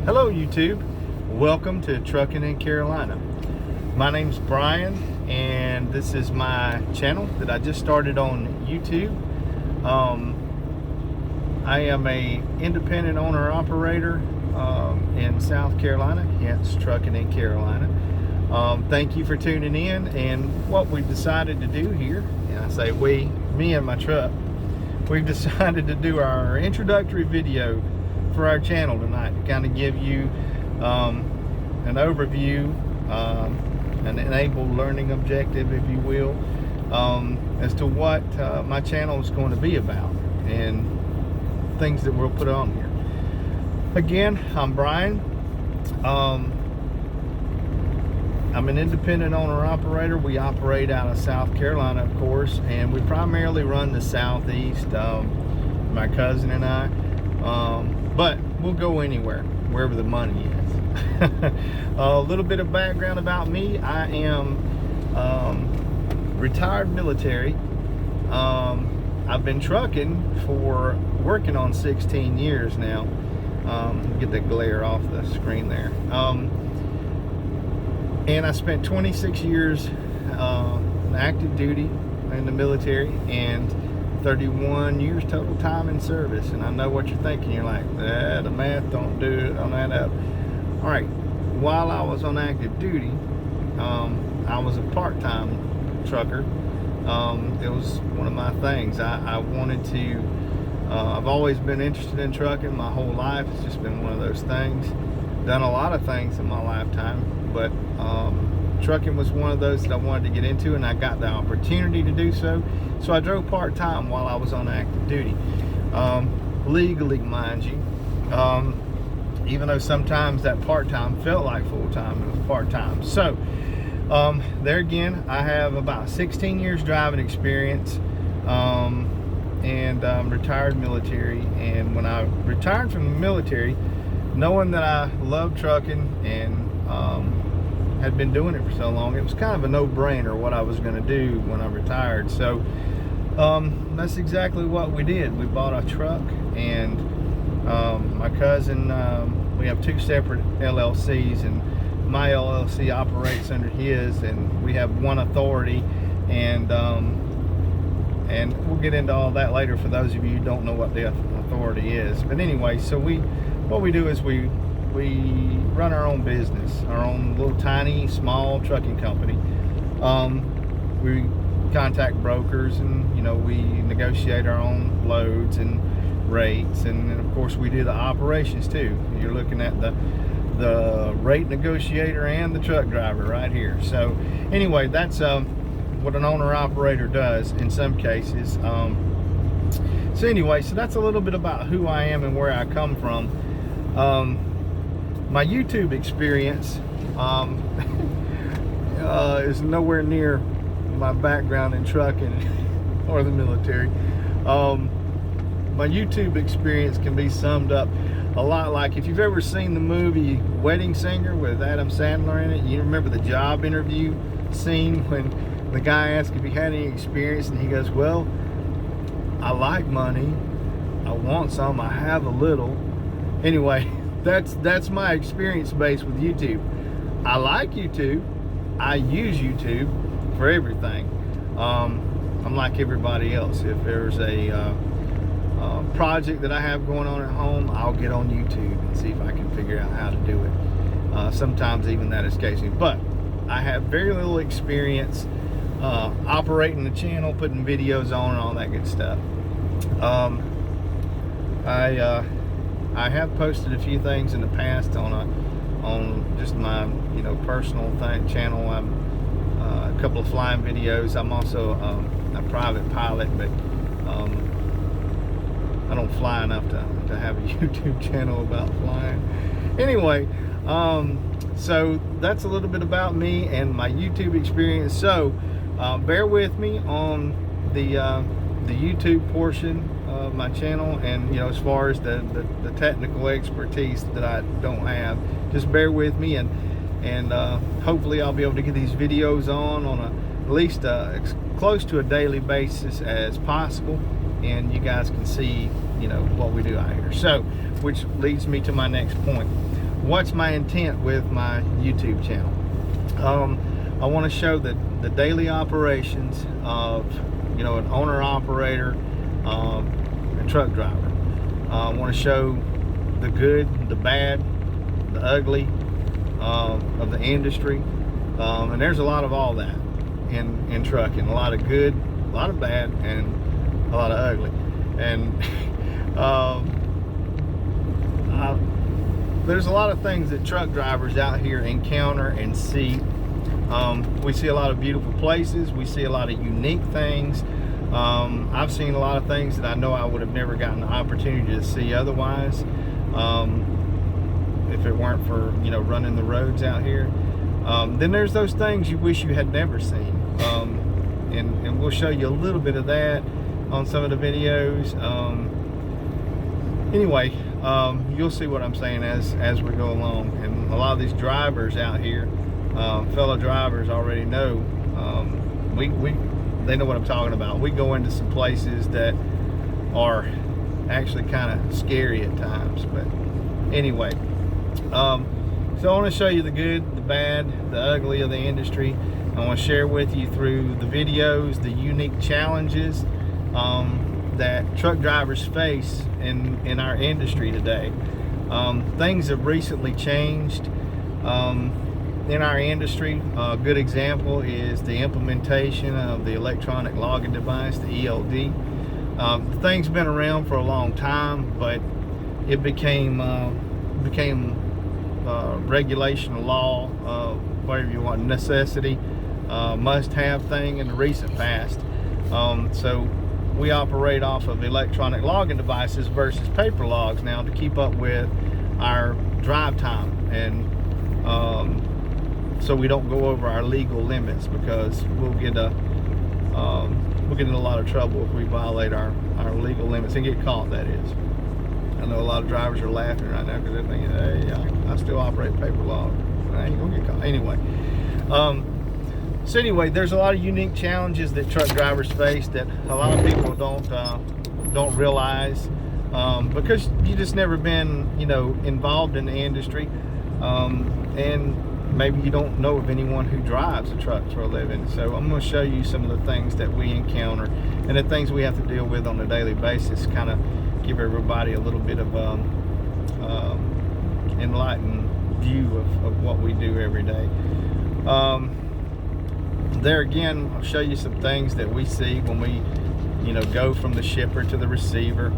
Hello YouTube, welcome to Trucking in Carolina. My name's Brian and this is my channel that I just started on YouTube. I am a independent owner operator in South Carolina, hence Trucking in Carolina. Thank you for tuning in, and what we've decided to do here, and I say we, me and my truck, we've decided to do our introductory video for our channel tonight to kind of give you an overview, an enabled learning objective, if you will, as to what my channel is going to be about and things that we'll put on here. Again, I'm Brian. I'm an independent owner operator. We operate out of South Carolina, of course, and we primarily run the Southeast, my cousin and I. But we'll go anywhere, wherever the money is. A little bit of background about me. I am retired military. I've been trucking for working on 16 years now. Get that glare off the screen there. And I spent 26 years active duty in the military and 31 years total time in service. And I know what you're thinking. You're like, the math don't do it on that up. All right, while I was on active duty, I was a part-time trucker. It was one of my things. I wanted to, I've always been interested in trucking my whole life. It's just been one of those things. Done a lot of things in my lifetime, but trucking was one of those that I wanted to get into, and I got the opportunity to do so. So I drove part-time while I was on active duty, legally, mind you, even though sometimes that part-time felt like full-time. It was part-time. So there again, I have about 16 years driving experience, and I'm retired military. And when I retired from the military, knowing that I love trucking and had been doing it for so long, it was kind of a no-brainer what I was going to do when I retired. So that's exactly what we did. We bought a truck, and my cousin, we have two separate LLCs, and my LLC operates under his, and we have one authority, and we'll get into all that later for those of you who don't know what the authority is. But anyway, so what we do is we run our own business, our own little tiny small trucking company. We contact brokers, and we negotiate our own loads and rates, and of course we do the operations too. You're looking at the rate negotiator and the truck driver right here. So anyway, that's what an owner operator does in some cases. So anyway, so that's a little bit about who I am and where I come from. My YouTube experience is nowhere near my background in trucking or the military. My YouTube experience can be summed up a lot like, if you've ever seen the movie Wedding Singer with Adam Sandler in it. You remember the job interview scene when the guy asked if he had any experience, and he goes, well, I like money, I want some, I have a little. Anyway, that's my experience base with YouTube. I like YouTube. I use YouTube for everything. I'm like everybody else. If there's a project that I have going on at home, I'll get on YouTube and see if I can figure out how to do it. Sometimes even that escapes me. But I have very little experience operating the channel, putting videos on, and all that good stuff. I have posted a few things in the past on just my personal channel. I'm a couple of flying videos. I'm also a private pilot, but I don't fly enough to have a YouTube channel about flying. Anyway, so that's a little bit about me and my YouTube experience. So bear with me on the YouTube portion of my channel, and as far as the technical expertise that I don't have, just bear with me, and hopefully I'll be able to get these videos on at least close to a daily basis as possible, and you guys can see what we do out here. So which leads me to my next point. what's my intent with my YouTube channel? I want to show the daily operations of, you know, an owner operator and truck driver. I want to show the good, the bad, the ugly of the industry, and there's a lot of all that in trucking. A lot of good, a lot of bad, and a lot of ugly. And there's a lot of things that truck drivers out here encounter and see. We see a lot of beautiful places. We see a lot of unique things. I've seen a lot of things that I know I would have never gotten the opportunity to see otherwise, if it weren't for, you know, running the roads out here. Then there's those things you wish you had never seen, and we'll show you a little bit of that on some of the videos. Anyway, you'll see what I'm saying as we go along. And a lot of these drivers out here, fellow drivers, already know. They know what I'm talking about. We go into some places that are actually kind of scary at times. But anyway, so I want to show you the good, the bad, the ugly of the industry. I want to share with you through the videos the unique challenges that truck drivers face in our industry today. Things have recently changed in our industry. A good example is the implementation of the electronic logging device, the ELD. The thing's been around for a long time, but it became regulation, law, whatever you want, necessity, must-have thing in the recent past. So we operate off of electronic logging devices versus paper logs now to keep up with our drive time, and so we don't go over our legal limits, because we'll get in a lot of trouble if we violate our legal limits and get caught, that is. I know a lot of drivers are laughing right now because they're thinking, hey, I still operate paper log. I ain't gonna get caught. Anyway, so anyway, there's a lot of unique challenges that truck drivers face that a lot of people don't realize, because you just never been, you know, involved in the industry, and maybe you don't know of anyone who drives a truck for a living. So I'm going to show you some of the things that we encounter and the things we have to deal with on a daily basis, kind of give everybody a little bit of enlightened view of what we do every day. There again, I'll show you some things that we see when we, you know, go from the shipper to the receiver.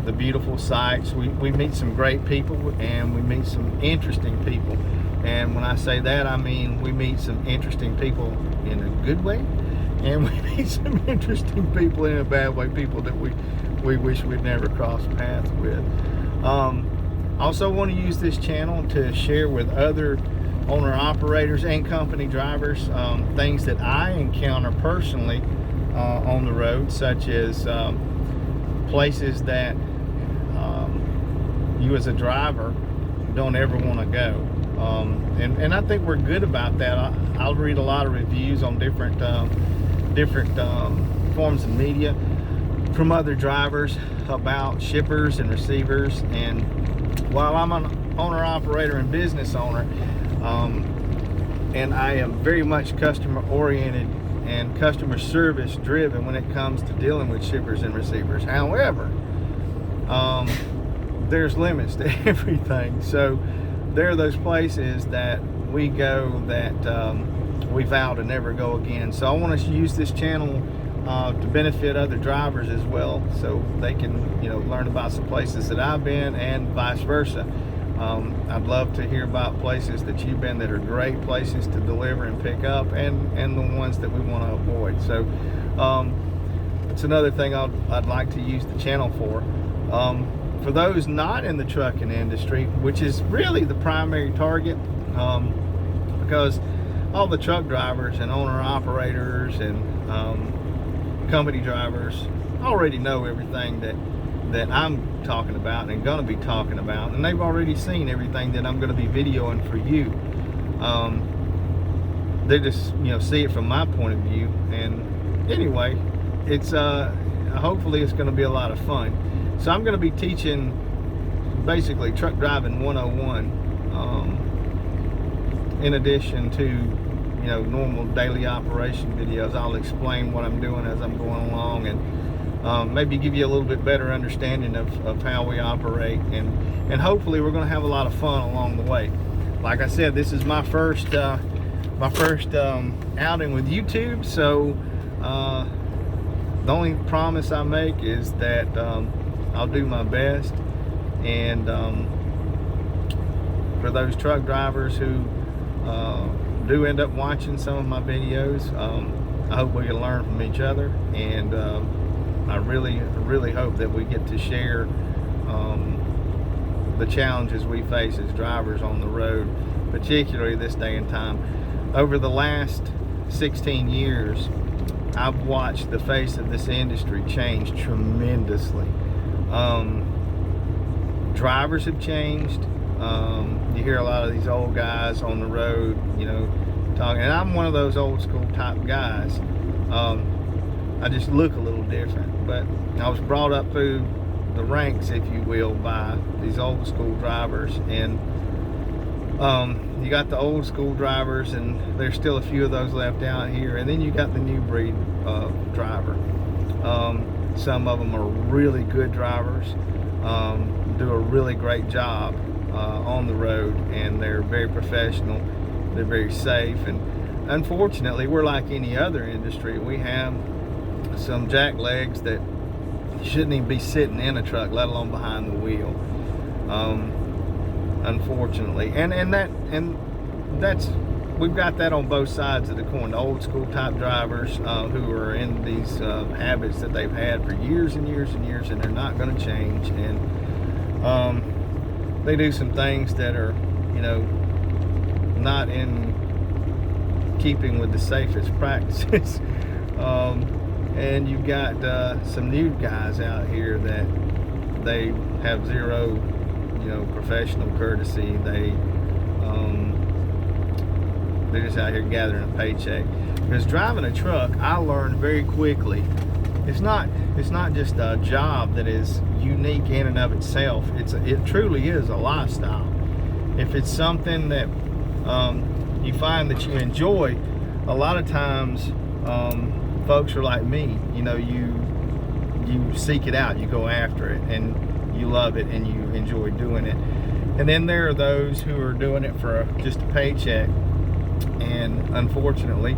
The beautiful sights. We meet some great people, and we meet some interesting people. And when I say that, I mean we meet some interesting people in a good way, and we meet some interesting people in a bad way, people that we wish we'd never crossed paths with. Also want to use this channel to share with other owner operators and company drivers things that I encounter personally on the road, such as places that you as a driver don't ever want to go, and I think we're good about that. I'll read a lot of reviews on different forms of media from other drivers about shippers and receivers. And while I'm an owner operator and business owner, and I am very much customer oriented and customer service driven when it comes to dealing with shippers and receivers. However, there's limits to everything. So there are those places that we go that we vow to never go again. So I want to use this channel to benefit other drivers as well, so they can, you know, learn about some places that I've been, and vice versa. I'd love to hear about places that you've been that are great places to deliver and pick up, and the ones that we want to avoid. So it's another thing I'd like to use the channel for. For those not in the trucking industry, which is really the primary target, because all the truck drivers and owner operators and company drivers already know everything that I'm talking about and going to be talking about, and they've already seen everything that I'm going to be videoing for you. They just, you know, see it from my point of view. And anyway, it's hopefully it's going to be a lot of fun. So I'm going to be teaching basically truck driving 101, in addition to, you know, normal daily operation videos. I'll explain what I'm doing as I'm going along, and maybe give you a little bit better understanding of how we operate, and hopefully we're going to have a lot of fun along the way. Like I said, this is my first outing with YouTube, so the only promise I make is that I'll do my best. And for those truck drivers who do end up watching some of my videos, I hope we can learn from each other, and I really hope that we get to share the challenges we face as drivers on the road, particularly this day and time. Over the last 16 years, I've watched the face of this industry change tremendously. Drivers have changed. You hear a lot of these old guys on the road, you know, talking, and I'm one of those old school type guys. I just look a little different, but I was brought up through the ranks, if you will, by these old school drivers, and you got the old school drivers, and there's still a few of those left out here, and then you got the new breed driver. Some of them are really good drivers, do a really great job on the road, and they're very professional, they're very safe, and unfortunately we're like any other industry. We have some jacklegs that shouldn't even be sitting in a truck, let alone behind the wheel, unfortunately, and that's we've got that on both sides of the coin. The old school type drivers who are in these habits that they've had for years and years and years, and they're not going to change, and they do some things that are, you know, not in keeping with the safest practices. And you've got some new guys out here that they have zero, you know, professional courtesy. They're just out here gathering a paycheck. Because driving a truck, I learned very quickly, it's not just a job that is unique in and of itself. It truly is a lifestyle. If it's something that you find that you enjoy, a lot of times folks are like me, you know, you seek it out, you go after it, and you love it, and you enjoy doing it. And then there are those who are doing it for just a paycheck, and unfortunately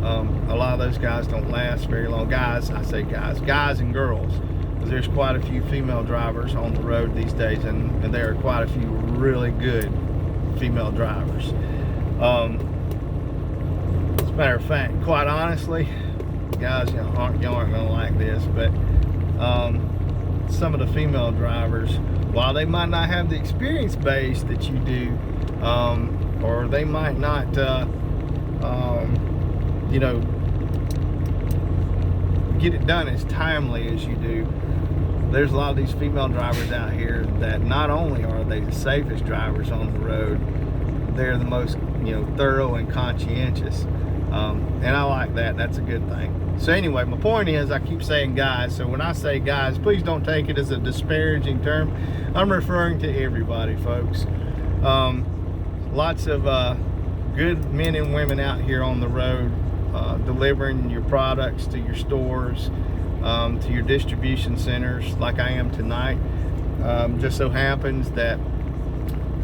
a lot of those guys don't last very long. Guys, I say guys and girls, because there's quite a few female drivers on the road these days, and there are quite a few really good female drivers. As a matter of fact, quite honestly, guys, y'all aren't gonna like this, but some of the female drivers, while they might not have the experience base that you do, or they might not you know, get it done as timely as you do, there's a lot of these female drivers out here that not only are they the safest drivers on the road, they're the most, you know, thorough and conscientious, and I like that. That's a good thing. So anyway, my point is, I keep saying guys, so when I say guys, please don't take it as a disparaging term. I'm referring to everybody, folks. Lots of good men and women out here on the road, delivering your products to your stores, to your distribution centers, like I am tonight. Just so happens that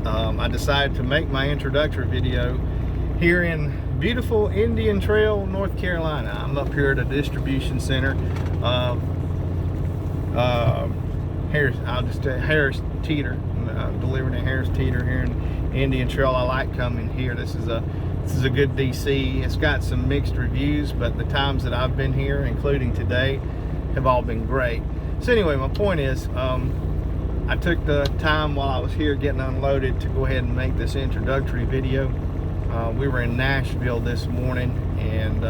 I decided to make my introductory video here in beautiful Indian Trail, North Carolina. I'm up here at a distribution center. Harris Teeter, delivering at Harris Teeter here in Indian Trail. I like coming here. This is a good DC. It's got some mixed reviews, but the times that I've been here, including today, have all been great. So anyway, my point is, I took the time while I was here getting unloaded to go ahead and make this introductory video. We were in Nashville this morning, and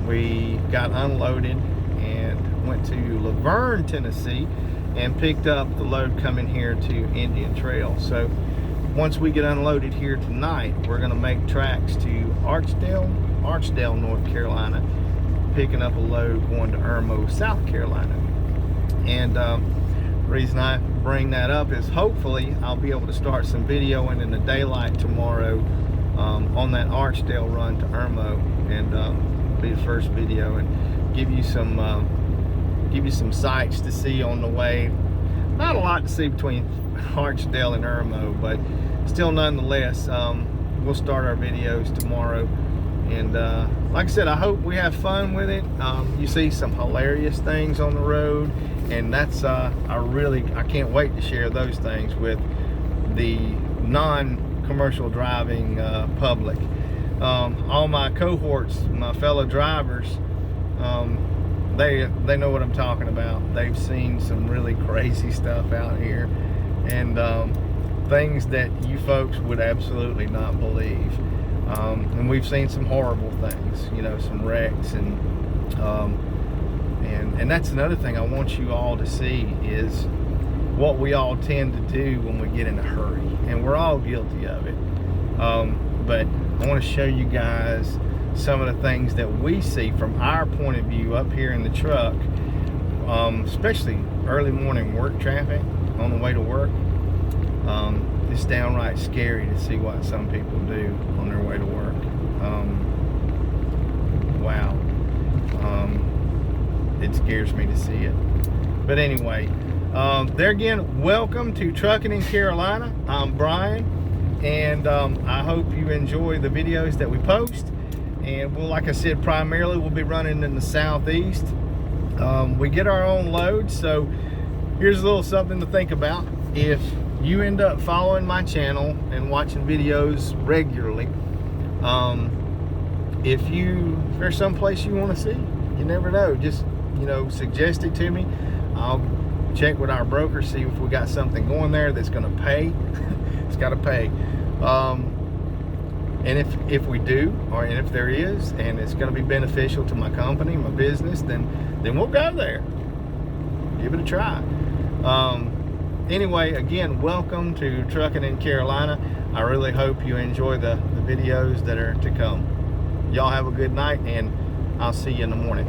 we got unloaded and went to Laverne, Tennessee, and picked up the load coming here to Indian Trail. So once we get unloaded here tonight, we're going to make tracks to Archdale, North Carolina, picking up a load going to Irmo, South Carolina. And the reason I bring that up is hopefully I'll be able to start some videoing in the daylight tomorrow on that Archdale run to Irmo, and be the first video, and give you some sights to see on the way. Not a lot to see between Archdale and Irmo, but still nonetheless, we'll start our videos tomorrow. And like I said, I hope we have fun with it. You see some hilarious things on the road, and that's I can't wait to share those things with the non-commercial driving public. All my cohorts, my fellow drivers, they know what I'm talking about. They've seen some really crazy stuff out here, and things that you folks would absolutely not believe. And we've seen some horrible things, you know, some wrecks, and that's another thing I want you all to see is what we all tend to do when we get in a hurry, and we're all guilty of it. But I want to show you guys some of the things that we see from our point of view up here in the truck, especially early morning work traffic on the way to work. It's downright scary to see what some people do on their way to work. Wow. It scares me to see it. But anyway, there again, welcome to Trucking in Carolina. I'm Brian, and I hope you enjoy the videos that we post. And we'll, like I said, primarily we'll be running in the southeast. We get our own loads, so here's a little something to think about. If you end up following my channel and watching videos regularly, if there's some place you want to see, you never know, just, you know, suggest it to me. I'll check with our broker, see if we got something going there that's going to pay. It's got to pay. And if we do, and if there is, and it's going to be beneficial to my company, my business, then we'll go there. Give it a try. Anyway, again, welcome to Trucking in Carolina. I really hope you enjoy the videos that are to come. Y'all have a good night, and I'll see you in the morning.